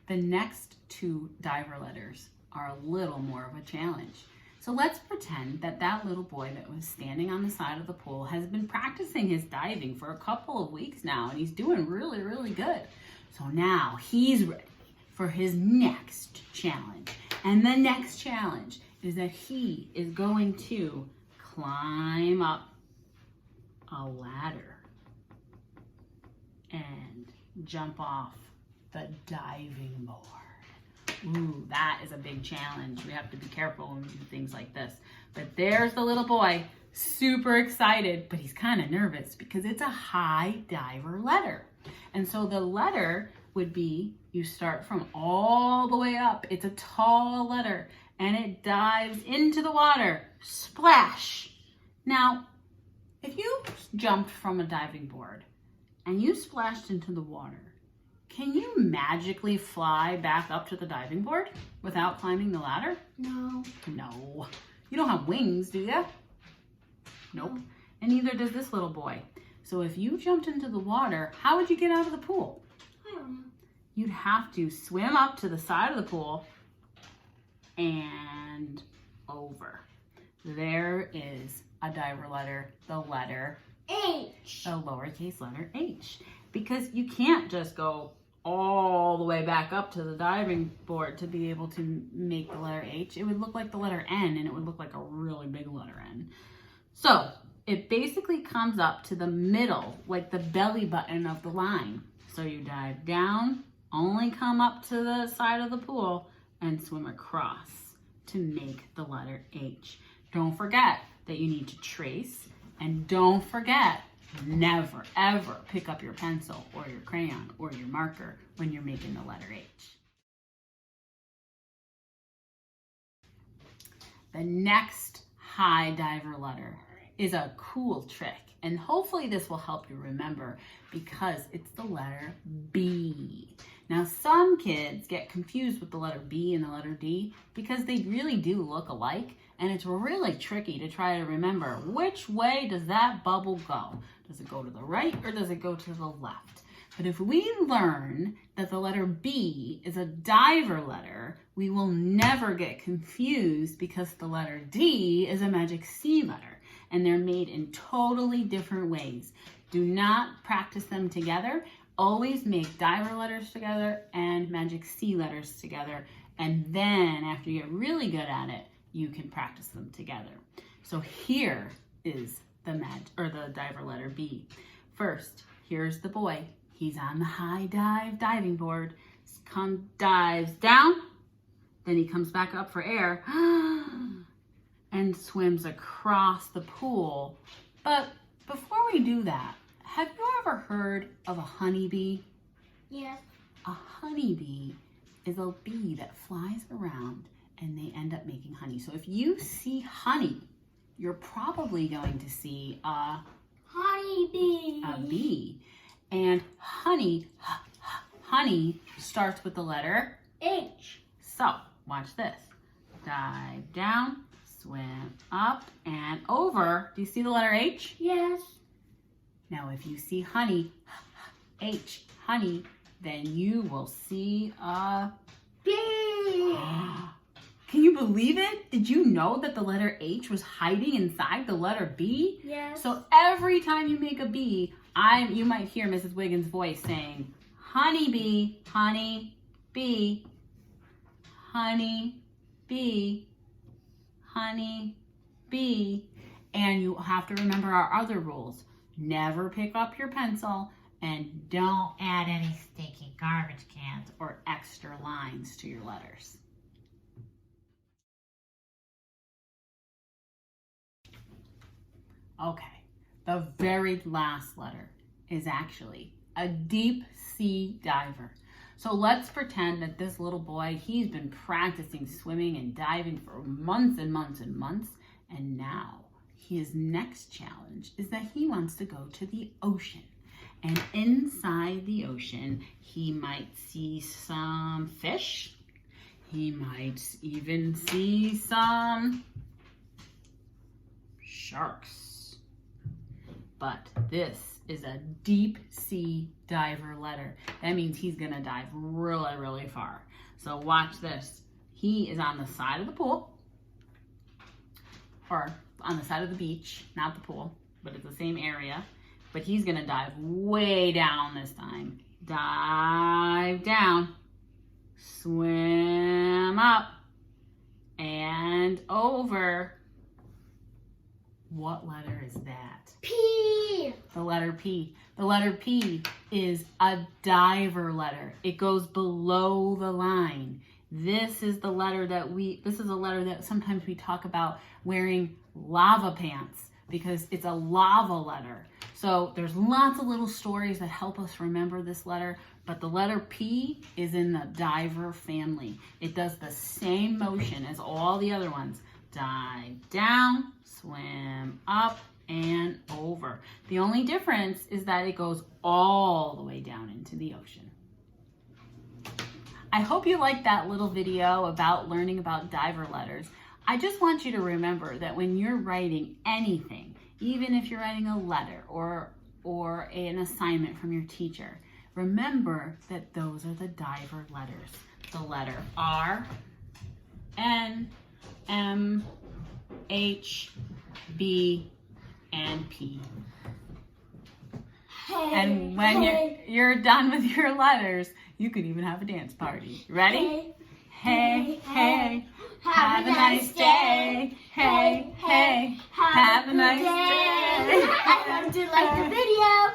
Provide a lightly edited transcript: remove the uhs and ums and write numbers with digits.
The next two diver letters are a little more of a challenge. So let's pretend that that little boy that was standing on the side of the pool has been practicing his diving for a couple of weeks now, and he's doing really, really good. So now he's ready for his next challenge. And the next challenge is that he is going to climb up a ladder and jump off the diving board. Ooh, that is a big challenge. We have to be careful when we do things like this. But there's the little boy, super excited, but he's kind of nervous because it's a high diver letter. And so the letter would be, you start from all the way up. It's a tall letter and it dives into the water. Splash. Now, if you jumped from a diving board and you splashed into the water, can you magically fly back up to the diving board without climbing the ladder? No. No. You don't have wings, do you? Nope. No. And neither does this little boy. So if you jumped into the water, how would you get out of the pool? I don't know. You'd have to swim up to the side of the pool and over. There is a diver letter, the letter H. the lowercase letter H. Because you can't just go all the way back up to the diving board to be able to make the letter H. It would look like the letter N, and it would look like a really big letter N. So it basically comes up to the middle, like the belly button of the line. So you dive down, only come up to the side of the pool, and swim across to make the letter H. Don't forget that you need to trace, and don't forget, never, ever pick up your pencil or your crayon or your marker when you're making the letter H. The next high diver letter is a cool trick, and hopefully this will help you remember because it's the letter B. Now, some kids get confused with the letter B and the letter D because they really do look alike, and it's really tricky to try to remember which way does that bubble go. Does it go to the right or does it go to the left? But if we learn that the letter B is a diver letter, we will never get confused because the letter D is a magic C letter, and they're made in totally different ways. Do not practice them together. Always make diver letters together and magic C letters together, and then after you get really good at it, you can practice them together. So here is the diver letter B. First, here's the boy. He's on the high diving board. Dives down, then he comes back up for air and swims across the pool. But before we do that, have you ever heard of a honeybee? Yes. A honeybee is a bee that flies around and they end up making honey. So if you see honey, you're probably going to see a Honeybee. a bee. And honey starts with the letter. H. So watch this. Dive down, swim up and over. Do you see the letter H? Yes. Now if you see honey, H, honey, then you will see a B. Can you believe it? Did you know that the letter H was hiding inside the letter B? Yes. So every time you make a B, you might hear Mrs. Wiggins' voice saying, honey bee, honey bee, honey bee, honey bee. And you have to remember our other rules. Never pick up your pencil and don't add any stinky garbage cans or extra lines to your letters. Okay, the very last letter is actually a deep sea diver. So let's pretend that this little boy, he's been practicing swimming and diving for months and months and months, and now his next challenge is that he wants to go to the ocean. And inside the ocean, he might see some fish. He might even see some sharks. But this is a deep sea diver letter. That means he's gonna dive really, really far. So watch this. He is on the side of the pool, or on the side of the beach, not the pool, but it's the same area. But he's gonna dive way down this time. Dive down, swim up, and over. What letter is that? P. The letter P. The letter P is a diver letter. It goes below the line. This is the letter that sometimes we talk about wearing lava pants because it's a lava letter. So there's lots of little stories that help us remember this letter, but the letter P is in the diver family. It does the same motion as all the other ones. Dive down, swim up, and over. The only difference is that it goes all the way down into the ocean. I hope you liked that little video about learning about diver letters. I just want you to remember that when you're writing anything, even if you're writing a letter or an assignment from your teacher, remember that those are the diver letters. The letter R, N, M, H, B, and P. Hey, And when you're done with your letters, you could even have a dance party. Ready? Hey, hey, have a nice day. Hey, hey, have a nice day. I hope you liked the video.